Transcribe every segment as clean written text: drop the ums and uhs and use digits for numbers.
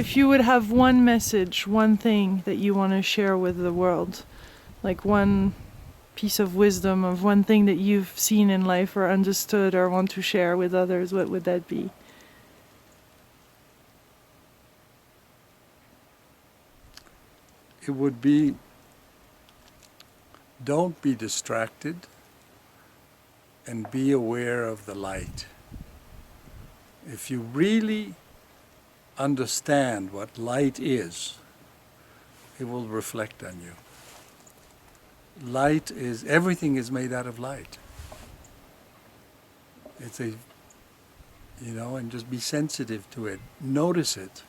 if you would have one message, one thing that you want to share with the world, like one piece of wisdom of one thing that you've seen in life or understood or want to share with others, what would that be? It would be, don't be distracted and be aware of the light. If you really understand what light is, it will reflect on you. Light is, everything is made out of light. It's a, and just be sensitive to it. Notice it.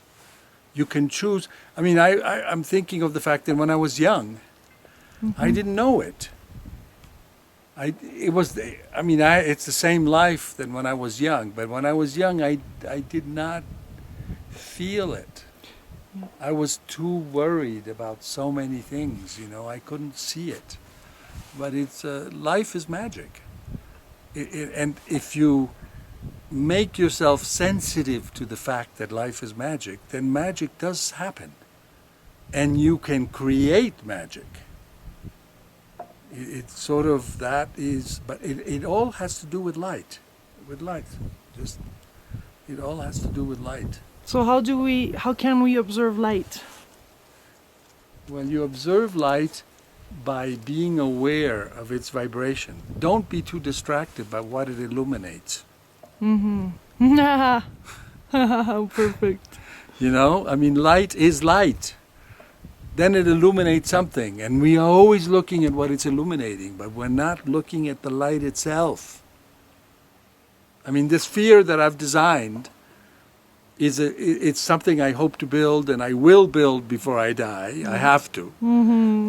You can choose. I mean, I'm thinking of the fact that when I was young, I didn't know it. It's the same life than when I was young, but when I was young, I did not feel it. I was too worried about so many things, I couldn't see it. But life is magic. And if you make yourself sensitive to the fact that life is magic, then magic does happen. And you can create magic. It's sort of but it all has to do with light. It all has to do with light. So how can we observe light? Well, you observe light by being aware of its vibration. Don't be too distracted by what it illuminates. Perfect. Light is light. Then it illuminates something, and we are always looking at what it's illuminating, but we're not looking at the light itself. The sphere that I've designed it's something I hope to build, and I will build before I die. I have to.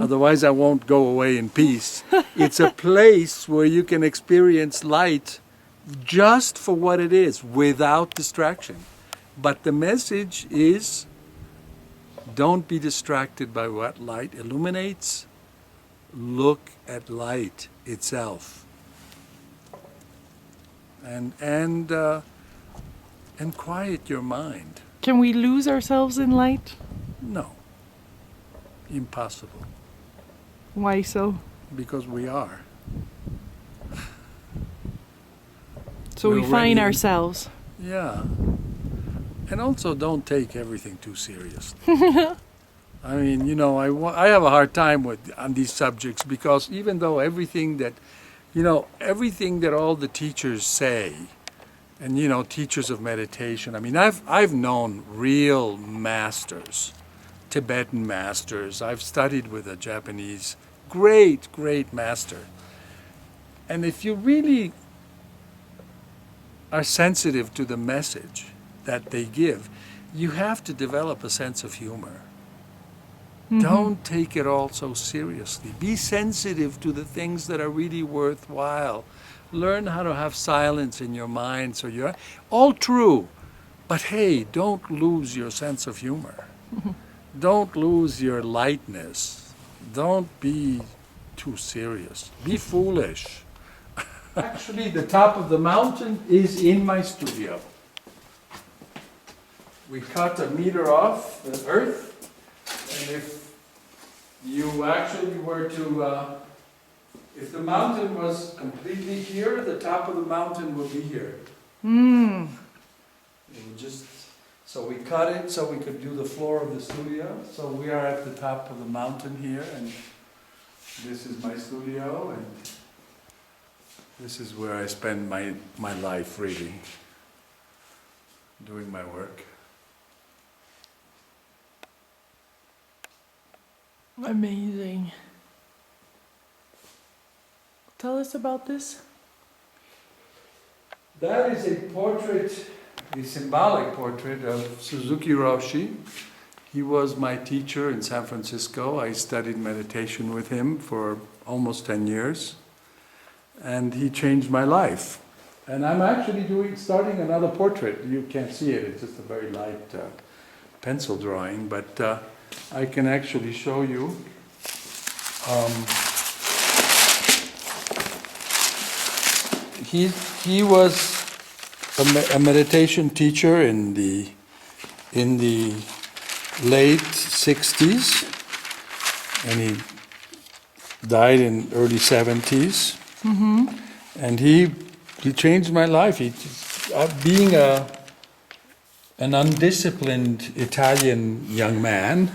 Otherwise I won't go away in peace. It's a place where you can experience light just for what it is, without distraction. But the message is, don't be distracted by what light illuminates. Look at light itself. And quiet your mind. Can we lose ourselves in light? No. Impossible. Why so? Because we are. So we find ourselves. Yeah. And also don't take everything too seriously. I have a hard time on these subjects, because even though everything that all the teachers say, and teachers of meditation, I've known real masters, Tibetan masters. I've studied with a Japanese great master. And if you really are sensitive to the message that they give, you have to develop a sense of humor. Don't take it all so seriously. Be sensitive to the things that are really worthwhile. Learn how to have silence in your mind, so you're all true. But hey, don't lose your sense of humor. Don't lose your lightness. Don't be too serious. Be foolish. Actually, the top of the mountain is in my studio. We cut a meter off the earth, and if you actually were to, if the mountain was completely here, the top of the mountain would be here. It would so we cut it so we could do the floor of the studio. So we are at the top of the mountain here, and this is my studio, and this is where I spend my life, really, doing my work. Amazing. Tell us about this. That is a portrait, a symbolic portrait of Suzuki Roshi. He was my teacher in San Francisco. I studied meditation with him for almost 10 years. And he changed my life. And I'm actually starting another portrait. You can't see it, it's just a very light pencil drawing, but I can actually show you. He was a meditation teacher in the late 60s, and he died in early 70s. And he changed my life. Being an undisciplined Italian young man,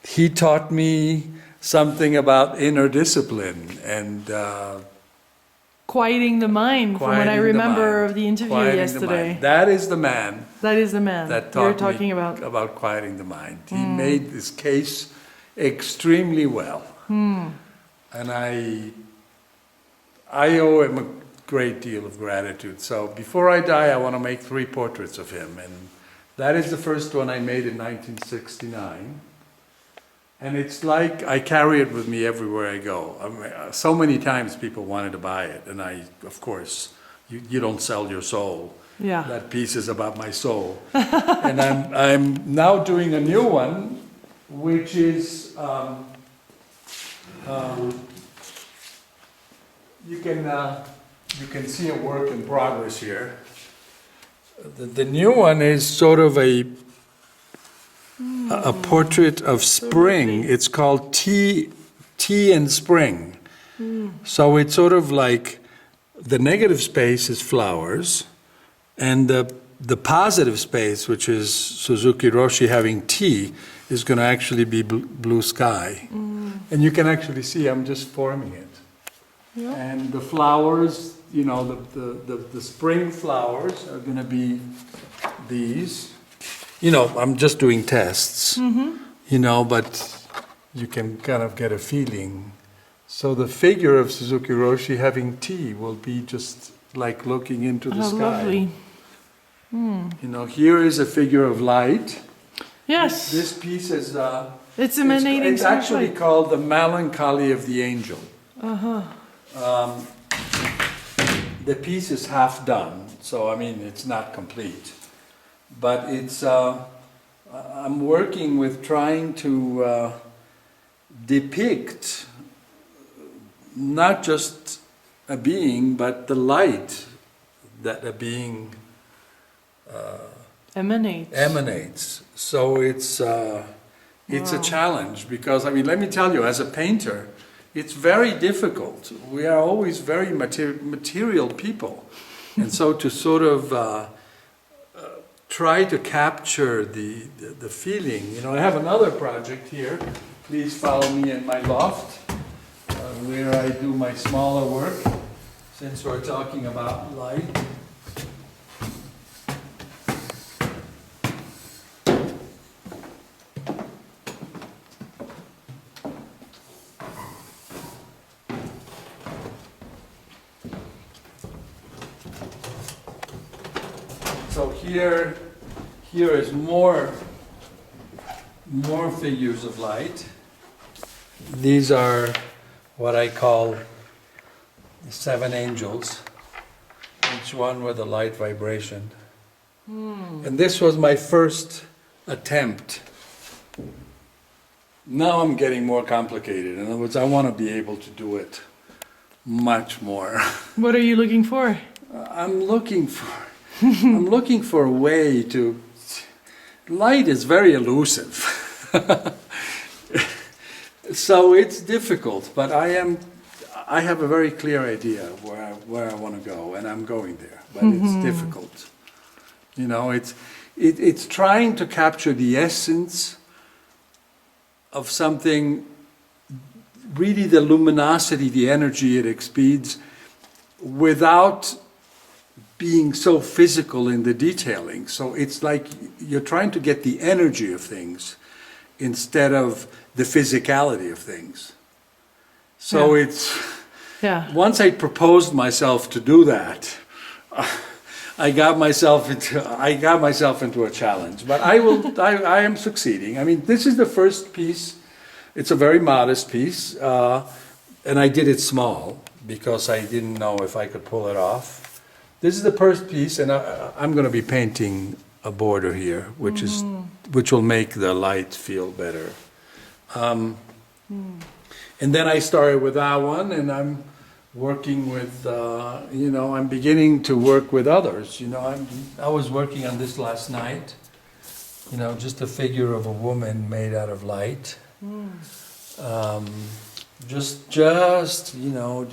he taught me something about inner discipline and quieting the mind, from what I remember of the interview yesterday. That is the man. That is the man that you're taught talking me about quieting the mind. He made this case extremely well, and I owe him a great deal of gratitude. So before I die, I want to make 3 portraits of him, and that is the first one I made in 1969. And it's like I carry it with me everywhere I go. I mean, so many times people wanted to buy it, and of course, you don't sell your soul. Yeah. That piece is about my soul. And I'm now doing a new one, which is you can see a work in progress here. The new one is sort of a portrait of spring. It's called Tea and Spring. So it's sort of like the negative space is flowers, and the positive space, which is Suzuki Roshi having tea, is going to actually be blue sky. And you can actually see I'm just forming it. Yeah. And the flowers, the spring flowers are going to be these. I'm just doing tests, but you can kind of get a feeling. So the figure of Suzuki Roshi having tea will be just like looking into the sky. Lovely. Here is a figure of light. Yes. This piece is... it's emanating. It's actually called The Melancholy of the Angel. The piece is half done, so it's not complete. But it's, I'm working with trying to depict not just a being, but the light that a being emanates. So it's a challenge because, let me tell you, as a painter, it's very difficult. We are always very material people. And so to sort of try to capture the feeling. I have another project here. Please follow me in my loft, where I do my smaller work, since we're talking about light. So here is more figures of light. These are what I call the 7 angels, each one with a light vibration. And this was my first attempt. Now I'm getting more complicated. In other words, I want to be able to do it much more. What are you looking for? I'm looking for a way to... Light is very elusive. So it's difficult, but I have a very clear idea of where I want to go, and I'm going there. But it's difficult. It's trying to capture the essence of something, really the luminosity, the energy it expedes, without being so physical in the detailing. So it's like you're trying to get the energy of things instead of the physicality of things. So once I proposed myself to do that, I got myself into a challenge. But I am succeeding. This is the first piece. It's a very modest piece, and I did it small because I didn't know if I could pull it off. This is the first piece, and I'm going to be painting a border here, which will make the light feel better. And then I started with that one, and I'm working with, I'm beginning to work with others. I was working on this last night, you know, just a figure of a woman made out of light. Um, just you know,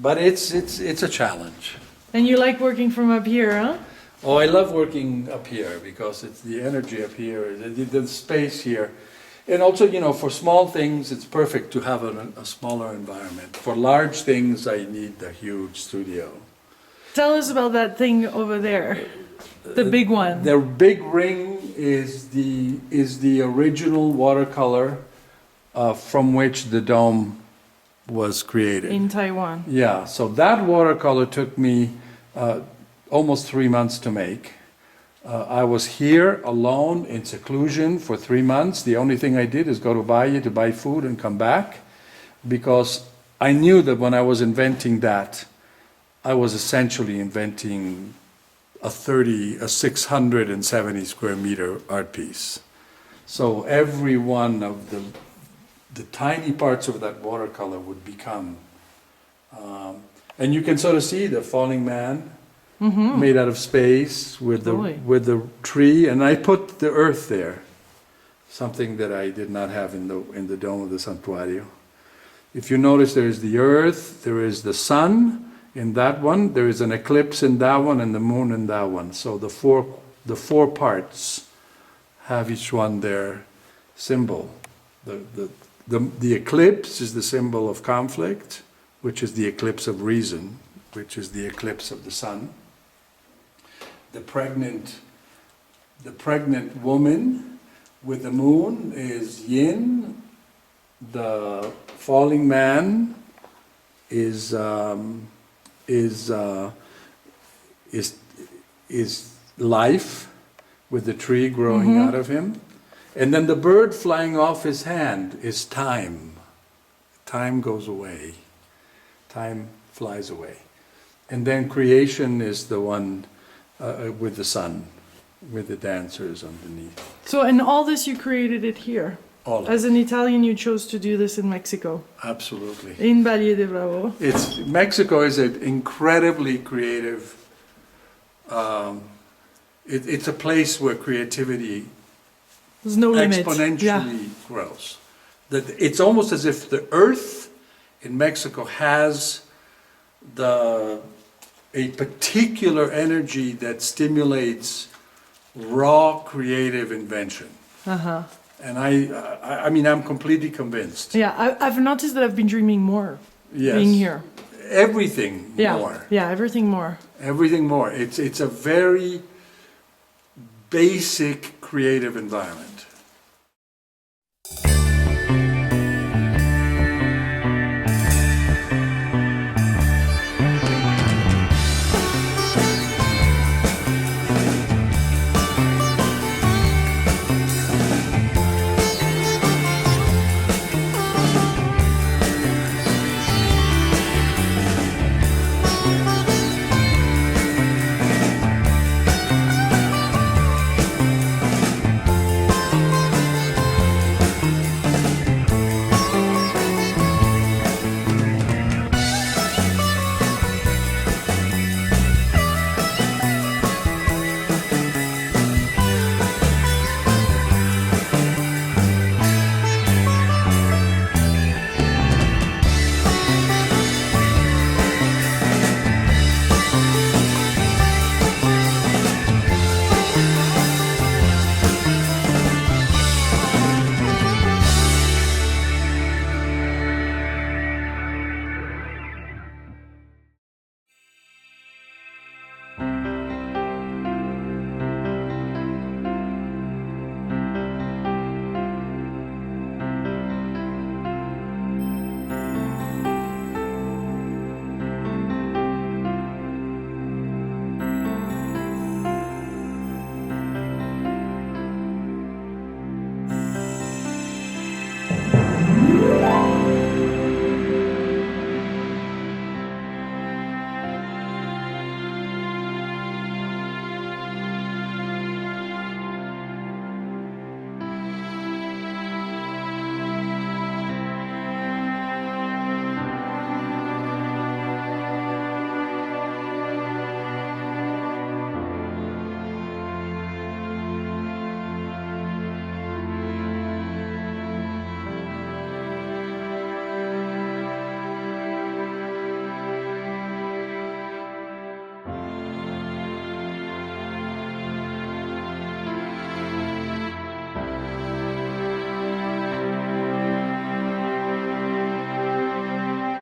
but it's a challenge. And you like working from up here, huh? Oh, I love working up here because it's the energy up here, the space here. And also, you know, for small things, it's perfect to have a smaller environment. For large things, I need a huge studio. Tell us about that thing over there, the big one. The big ring is the original watercolor from which the dome was created. In Taiwan. Yeah, so that watercolor took me almost 3 months to make. I was here alone in seclusion for 3 months. The only thing I did is go to Valle to buy food and come back, because I knew that when I was inventing that, I was essentially inventing a 670 square meter art piece. So every one of the tiny parts of that watercolor would become, and you can sort of see the falling man. Made out of space with the tree, and I put the earth there, something that I did not have in the dome of the Santuario. If you notice, there is the earth, there is the sun in that one, there is an eclipse in that one, and the moon in that one. So the four parts have each one their symbol. The eclipse is the symbol of conflict, which is the eclipse of reason, which is the eclipse of the sun. The pregnant woman with the moon is yin. The falling man is life, with the tree growing out of him. And then the bird flying off his hand is time. Time goes away. Time flies away. And then creation is the one with the sun, with the dancers underneath. So, and all this you created it here? All of As it. an Italian, you chose to do this in Mexico? Absolutely. In Valle de Bravo? Mexico is an incredibly creative, it's a place where creativity There's no limit. exponentially grows. That it's almost as if the earth in Mexico has a particular energy that stimulates raw creative invention. And I mean, I'm completely convinced. Yeah, I've noticed that I've been dreaming more Yes. being here. Everything Yeah, more. yeah, everything more. Everything more. It's a very basic creative environment.